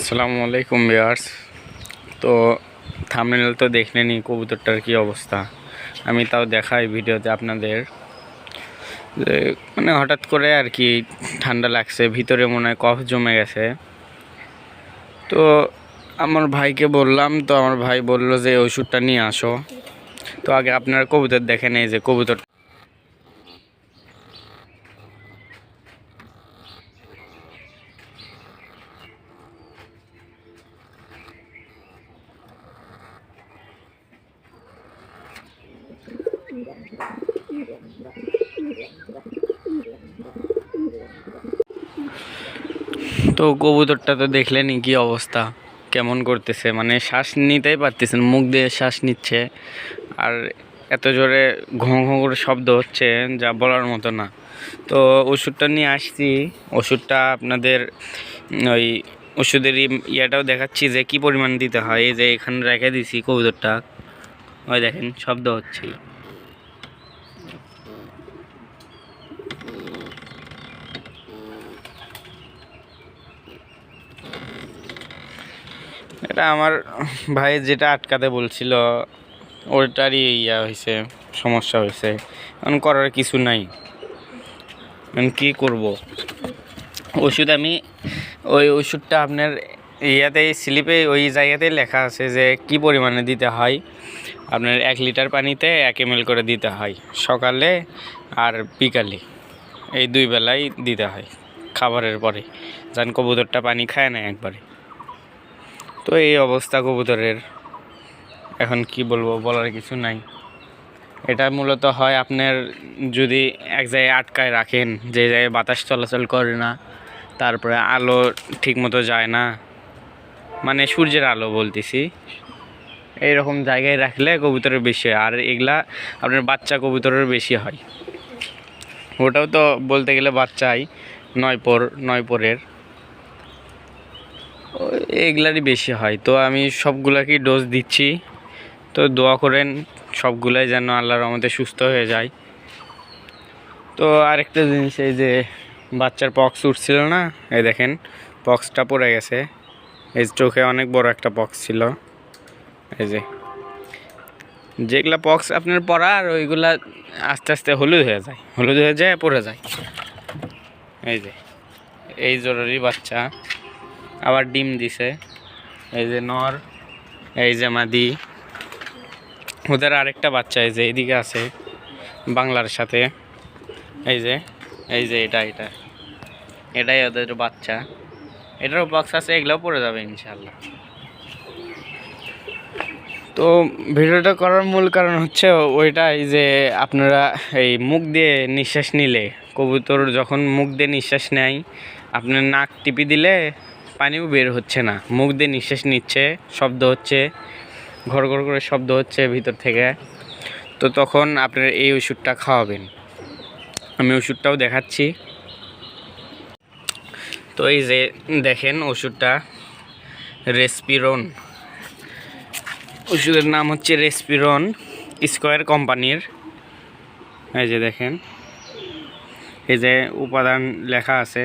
আসসালামু আলাইকুম ভিউয়ার্স। তো থাম্বনেল তো দেখলেনই কবুতরটার কি অবস্থা। আমি তাও দেখাই ভিডিওতে আপনাদের যে মানে হঠাৎ করে আর কি ঠান্ডা লাগছে, ভিতরে মনে হয় কফ জমে গেছে। তো আমার ভাইকে বললাম, তো আমার ভাই বলল যে ওষুধটা নিয়ে আসো। তো আগে আপনারা কবুতর দেখেন, এই যে কবুতর। তো কবুতরটা তো দেখলেনই কি অবস্থা, কেমন করতেছে, মানে শ্বাস নিতেই পারতেছেন, মুখ দিয়ে শ্বাস নিচ্ছে আর এত জোরে ঘুঁ ঘুঁ করে শব্দ হচ্ছে যা বলার মতো না। তো ওষুধটা নিয়ে আসছি, ওষুধটা আপনাদের ওই ওষুধের ইয়েটাও দেখাচ্ছি যে কি পরিমাণ দিতে হয়। এই যে এখানে রেখে দিছি কবুতরটা, ওই দেখেন শব্দ হচ্ছে। এটা আমার ভাই যেটা আটকাতে বলছিল ওটারই ইয়া হয়েছে, সমস্যা হয়েছে। এখন করার কিছু নাই, এখন কী করব। ওষুধ আমি ওই ওষুধটা আপনার ইয়াতেই স্লিপে ওই জায়গাতেই লেখা আছে যে কি পরিমাণে দিতে হয়। আপনার 1 লিটার পানিতে 1 ml করে দিতে হয়, সকালে আর বিকালে, এই 2 বেলাই দিতে হয় খাবারের পরে। যেন কবুতরটা পানি খায় না একবারে। তো এই অবস্থা কবুতরের, এখন কি বলবো, বলার কিছু নাই। এটা মূলত হয় আপনার যদি এক জায়গায় আটকায় রাখেন, যে জায়গায় বাতাস চলাচল করে না, তারপরে আলো ঠিকমতো যায় না, মানে সূর্যের আলো বলতেছি, এইরকম জায়গায় রাখলে কবুতরের বেশি হয়। আর এগুলা আপনার বাচ্চা কবুতরের বেশি হয়। ওটাও তো বলতে গেলে বাচ্চাই, 9 পরের, এগুলারই বেশি হয়। তো আমি সবগুলাকেই ডোজ দিচ্ছি। তো দোয়া করেন সবগুলাই যেন আল্লাহর রহমতে সুস্থ হয়ে যায়। তো আরেকটা জিনিস, এই যে বাচ্চার পক্স উঠছিল না, এই দেখেন পক্সটা পড়ে গেছে। এই চোখে অনেক বড় একটা পক্স ছিল। এই যে যেগুলা পক্স আপনার পড়া, আর ওইগুলা আস্তে আস্তে হলুদ হয়ে যায় পড়ে যায়। এই যে এই জরুরি বাচ্চা আবার ডিম দিছে। এই যে নর, এই যে মাদি, ওদের আরেকটা বাচ্চা এই যে এইদিকে আছে বাংলার সাথে। এই যে এটাই ওদের বাচ্চা, এটারও বক্স আছে, এগুলোও পড়ে যাবে ইনশাল্লাহ। তো ভিডিওটা করার মূল কারণ হচ্ছে ওইটাই যে আপনারা এই মুখ দিয়ে নিঃশ্বাস নিলে, কবুতর যখন মুখ দিয়ে নিঃশ্বাস নেয়, আপনার নাক টিপি দিলে পানিও বের হচ্ছে না, মুখ দিয়ে নিঃশ্বাস নিচ্ছে, শব্দ হচ্ছে, ঘর ঘর করে শব্দ হচ্ছে ভিতর থেকে। তো তখন আপনার এই ওষুধটা খাওয়াবেন। আমি ওষুধটাও দেখাচ্ছি। তো এই যে দেখেন ওষুধটা, রেসপিরন, ওষুধের নাম হচ্ছে রেসপিরন, স্কয়ার কোম্পানির। এই যে দেখেন, এই যে উপাদান লেখা আছে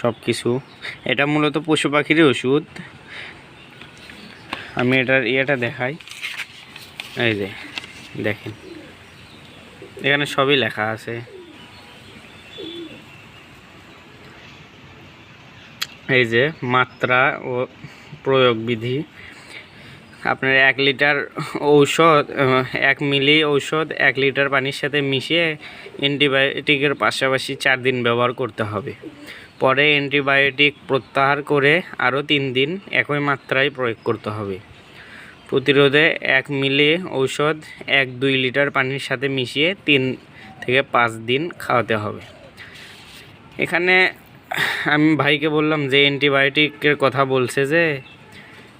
সব কিছু। এটা মূলত পশু পাখিরই ওষুধ। আমি এটার ইয়েটা দেখাই। এই যে দেখেন, এখানে সবই লেখা আছে। এই যে মাত্রা ও প্রয়োগ বিধি। আপনার 1 লিটার ঔষধ, 1 মিলি ঔষধ 1 লিটার পানির সাথে মিশিয়ে অ্যান্টিবায়োটিকের পাশাপাশি 4 দিন ব্যবহার করতে হবে। পরে অ্যান্টিবায়োটিক প্রত্যাহার করে আরও 3 দিন একই মাত্রায় প্রয়োগ করতে হবে। প্রতিরোধে 1 মিলি ঔষধ 1-2 লিটার পানির সাথে মিশিয়ে 3 থেকে 5 দিন খাওয়াতে হবে। এখানে আমি ভাইকে বললাম যে অ্যান্টিবায়োটিকের কথা বলছে, যে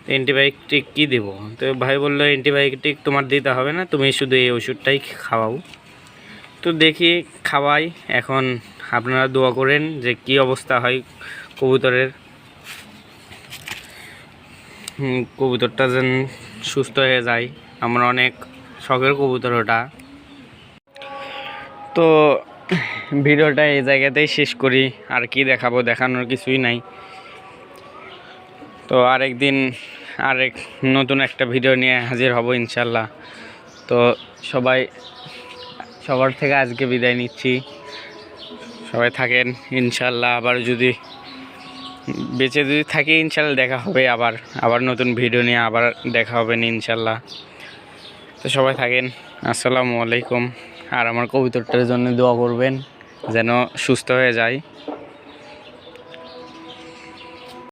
অ্যান্টিবায়োটিক কী দেব। তো ভাই বললো অ্যান্টিবায়োটিক তোমার দিতে হবে না, তুমি শুধু এই ওষুধটাই খাওয়াও। তো দেখি খাওয়াই। এখন আপনারা দোয়া করেন যে কি অবস্থা হয় কবুতরের, কবুতরটা যেন সুস্থ হয়ে যায়। আমার অনেক শখের কবুতর ওটা। তো ভিডিওটা এই জায়গাতেই শেষ করি, আর কি দেখাবো, দেখানোর কিছুই নাই। তো আরেকদিন আরেক নতুন একটা ভিডিও নিয়ে হাজির হব ইনশাল্লাহ। তো সবার থেকে আজকে বিদায় নিচ্ছি। সবাই থাকেন ইনশাল্লাহ। আবার যদি বেঁচে থাকি ইনশাল্লাহ দেখা হবে, আবার নতুন ভিডিও নিয়ে আবার দেখা হবে ইনশাল্লাহ। তো সবাই থাকেন, আসসালামু আলাইকুম। আর আমার কবুতরটার জন্য দোয়া করবেন যেন সুস্থ হয়ে যায়।